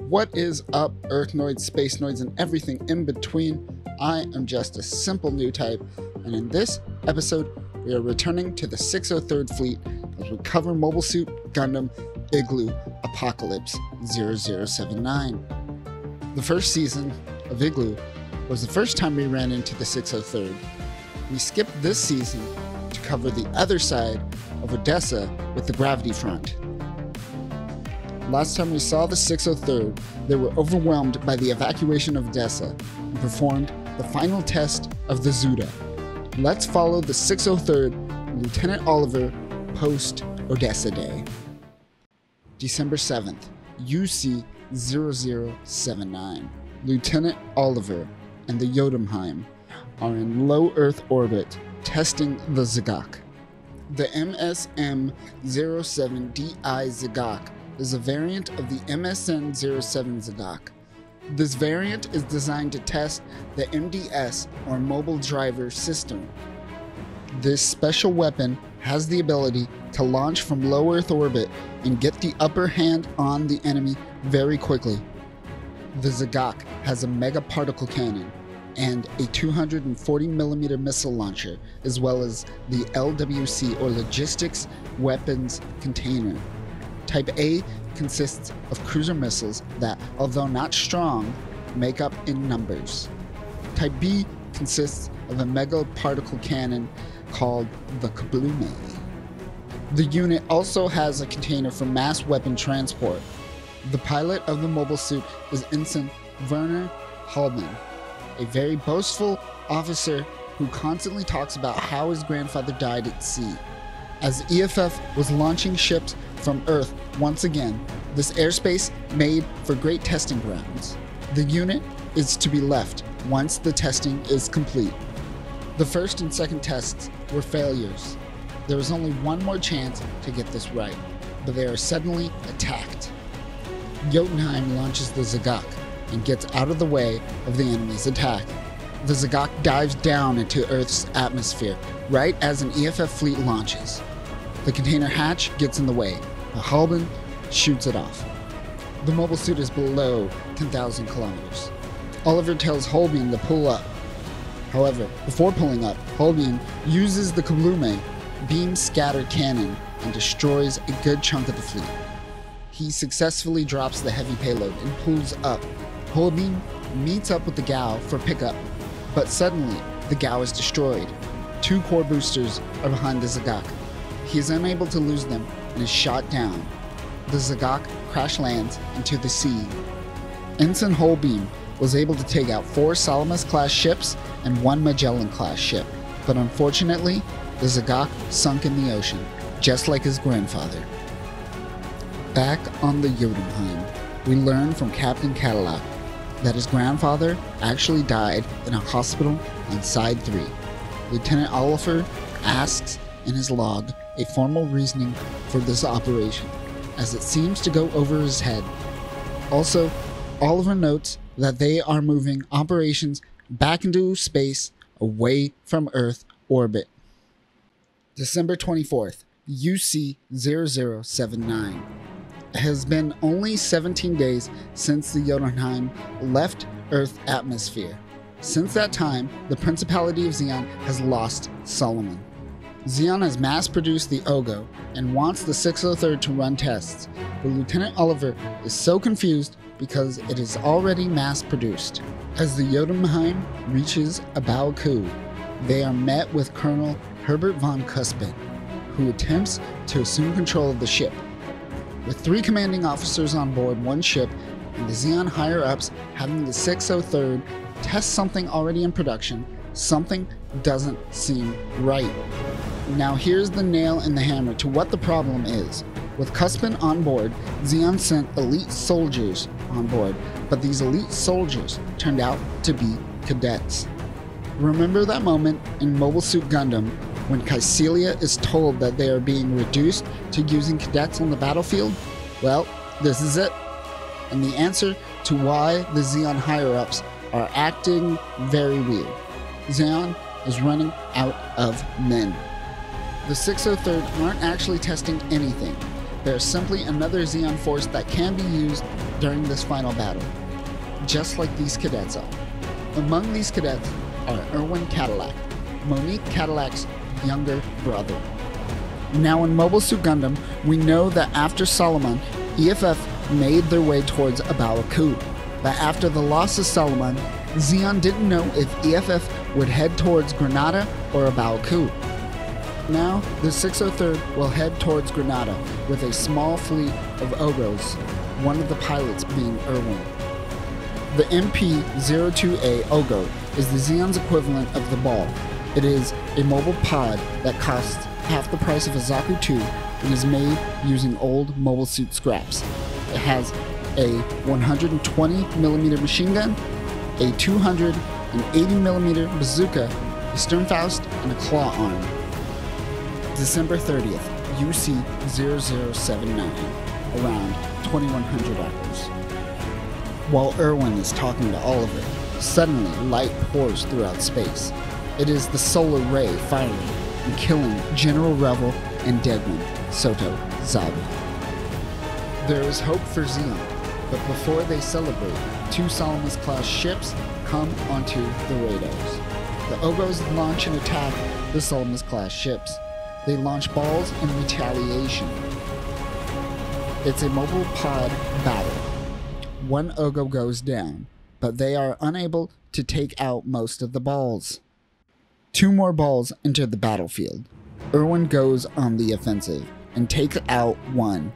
What is up, Earthnoids, Space Noids, and everything in between? I am just a simple new type, and in this episode, we are returning to the 603rd Fleet as we cover Mobile Suit Gundam Igloo Apocalypse 0079. The first season of Igloo was the first time we ran into the 603rd. We skipped this season to cover the other side of Odessa with the Gravity Front. Last time we saw the 603rd, they were overwhelmed by the evacuation of Odessa and performed the final test of the Zuda. Let's follow the 603rd Lieutenant Oliver post-Odessa Day. December 7th, UC 0079. Lieutenant Oliver and the Jotunheim are in low Earth orbit testing the Zagak. The MSM-07DI Zagak is a variant of the MSN-07 Zagak. This variant is designed to test the MDS, or Mobile Driver System. This special weapon has the ability to launch from low Earth orbit and get the upper hand on the enemy very quickly. The Zagak has a mega particle cannon and a 240mm missile launcher, as well as the LWC, or Logistics Weapons Container. Type A consists of cruiser missiles that, although not strong, make up in numbers. Type B consists of a mega particle cannon called the Kablume. The unit also has a container for mass weapon transport. The pilot of the mobile suit is Ensign Werner Hallman, a very boastful officer who constantly talks about how his grandfather died at sea. As EFF was launching ships from Earth once again, this airspace made for great testing grounds. The unit is to be left once the testing is complete. The first and second tests were failures. There was only one more chance to get this right, but they are suddenly attacked. Jotunheim launches the Zagak and gets out of the way of the enemy's attack. The Zagak dives down into Earth's atmosphere right as an EFF fleet launches. The container hatch gets in the way, but Hallman shoots it off. The mobile suit is below 10,000 kilometers. Oliver tells Holbein to pull up. However, before pulling up, Holbein uses the Kablume beam scatter cannon and destroys a good chunk of the fleet. He successfully drops the heavy payload and pulls up. Holbein meets up with the Gao for pickup, but suddenly the Gao is destroyed. Two core boosters are behind the Zagak. He is unable to lose them and is shot down. The Zagak crash lands into the sea. Ensign Holbein was able to take out 4 Salamis-class ships and 1 Magellan-class ship, but unfortunately, the Zagak sunk in the ocean, just like his grandfather. Back on the Jotunheim, we learn from Captain Cadillac that his grandfather actually died in a hospital on Side 3. Lieutenant Oliver asks in his log a formal reasoning for this operation, as it seems to go over his head. Also, Oliver notes that they are moving operations back into space away from Earth orbit. December 24th, UC 0079. It has been only 17 days since the Jotunheim left Earth atmosphere. Since that time, the Principality of Zeon has lost Solomon. Zeon has mass-produced the Ogo and wants the 603rd to run tests, but Lieutenant Oliver is so confused because it is already mass-produced. As the Jotunheim reaches A Baoa Qu, they are met with Colonel Herbert von Cuspin, who attempts to assume control of the ship. With 3 commanding officers on board one ship and the Zeon higher-ups having the 603rd test something already in production, something doesn't seem right. Now here's the nail in the hammer to what the problem is. With Cuspin on board, Zeon sent elite soldiers on board, but these elite soldiers turned out to be cadets. Remember that moment in Mobile Suit Gundam when Caecilia is told that they are being reduced to using cadets on the battlefield? Well, this is it. And the answer to why the Zeon higher-ups are acting very weird. Zeon is running out of men. The 603rd aren't actually testing anything. They're simply another Zeon force that can be used during this final battle, just like these cadets are. Among these cadets are Erwin Cadillac, Monique Cadillac's younger brother. Now in Mobile Suit Gundam, we know that after Solomon, EFF made their way towards A Baoa Qu. But after the loss of Solomon, Zeon didn't know if EFF would head towards Granada or A Baoa Qu. Now, the 603rd will head towards Granada with a small fleet of Ogos, one of the pilots being Erwin. The MP-02A Ogo is the Zeon's equivalent of the Ball. It is a mobile pod that costs half the price of a Zaku 2 and is made using old mobile suit scraps. It has a 120mm machine gun, a 280mm bazooka, a sternfaust, and a claw arm. December 30th, UC-0079, around 2100 hours. While Erwin is talking to Oliver, suddenly light pours throughout space. It is the solar ray firing and killing General Revel and Deadman, Soto Zabi. There is hope for Zeon, but before they celebrate, 2 Salamis-class ships come onto the radars. The Ogos launch and attack the Salamis-class ships. They launch balls in retaliation. It's a mobile pod battle. 1 Ogo goes down, but they are unable to take out most of the balls. 2 more balls enter the battlefield. Erwin goes on the offensive and takes out 1.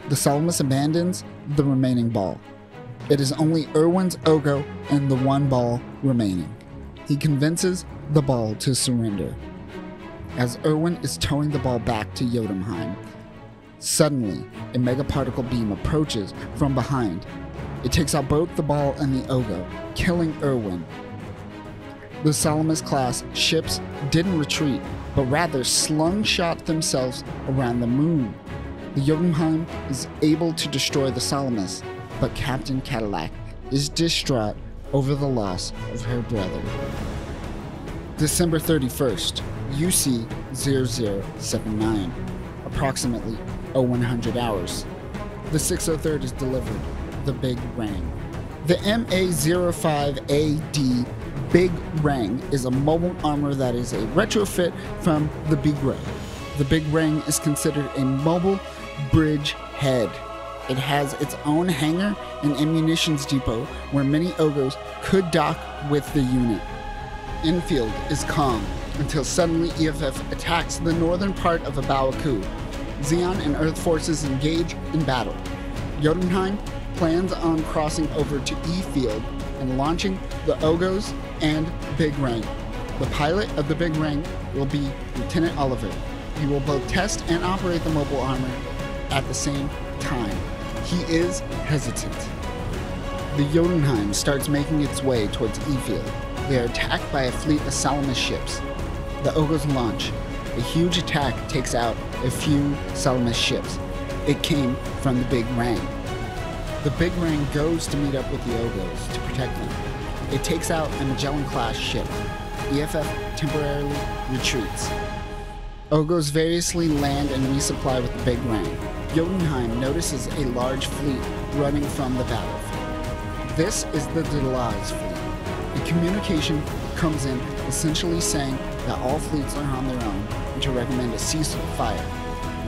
The Salamis abandons the remaining ball. It is only Erwin's Ogo and the 1 ball remaining. He convinces the ball to surrender. As Erwin is towing the ball back to Jotunheim, suddenly a megaparticle beam approaches from behind. It takes out both the ball and the Ogo, killing Erwin. The Salamis-class ships didn't retreat, but rather slung-shot themselves around the moon. The Jotunheim is able to destroy the Salamis, but Captain Cadillac is distraught over the loss of her brother. December 31st, UC-0079, approximately 0100 hours. The 603rd is delivered, the Big Rang. The MA-05AD Big Rang is a mobile armor that is a retrofit from the Big Rang. The Big Rang is considered a mobile bridge head. It has its own hangar and ammunitions depot where many Ogos could dock with the unit. Infield is calm until suddenly EFF attacks the northern part of A Baoa Qu. Zeon and Earth forces engage in battle. Jotunheim plans on crossing over to E-Field and launching the Ogos and Big Rang. The pilot of the Big Rang will be Lieutenant Oliver. He will both test and operate the mobile armor at the same time. He is hesitant. The Jotunheim starts making its way towards E-Field. They are attacked by a fleet of Salamis ships. The Ogos launch. A huge attack takes out a few Salamis ships. It came from the Big Rang. The Big Rang goes to meet up with the Ogos to protect them. It takes out a Magellan-class ship. EFF temporarily retreats. Ogos variously land and resupply with the Big Rang. Jotunheim notices a large fleet running from the battlefield. This is the Delaz fleet. A communication comes in essentially saying that all fleets are on their own and to recommend a ceasefire.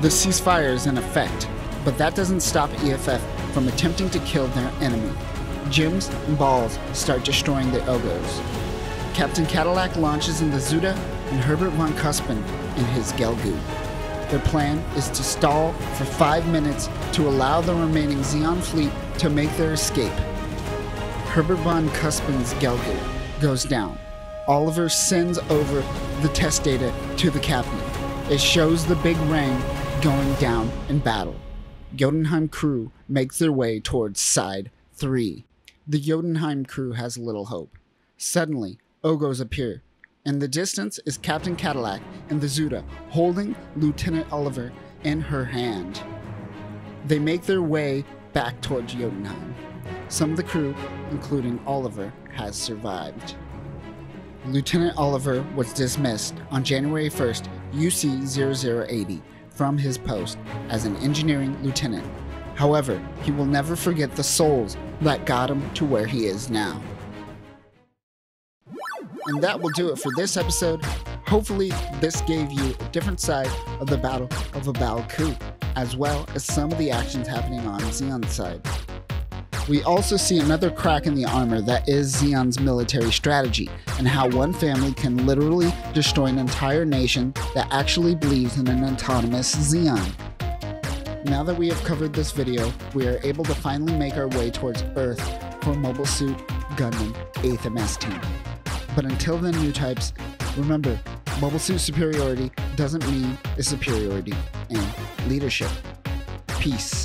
The ceasefire is in effect, but that doesn't stop EFF from attempting to kill their enemy. Gems and balls start destroying the Ogos. Captain Cadillac launches in the Zuda and Herbert von Cuspin in his Gelgu. Their plan is to stall for 5 minutes to allow the remaining Zeon fleet to make their escape. Herbert von Cuspin's Gelgu goes down. Oliver sends over the test data to the captain. It shows the Big Rang going down in battle. Jotunheim crew makes their way towards Side 3. The Jotunheim crew has little hope. Suddenly, Ogos appear. In the distance is Captain Cadillac and the Zuda holding Lieutenant Oliver in her hand. They make their way back towards Jotunheim. Some of the crew, including Oliver, has survived. Lieutenant Oliver was dismissed on January 1st, UC-0080, from his post as an engineering lieutenant. However, he will never forget the souls that got him to where he is now. And that will do it for this episode. Hopefully, this gave you a different side of the Battle of A Baoa Qu, as well as some of the actions happening on Zeon's side. We also see another crack in the armor that is Zeon's military strategy, and how one family can literally destroy an entire nation that actually believes in an autonomous Zeon. Now that we have covered this video, we are able to finally make our way towards Earth for Mobile Suit Gundam 8th MS Team. But until then, new types, remember, Mobile Suit superiority doesn't mean a superiority in leadership. Peace.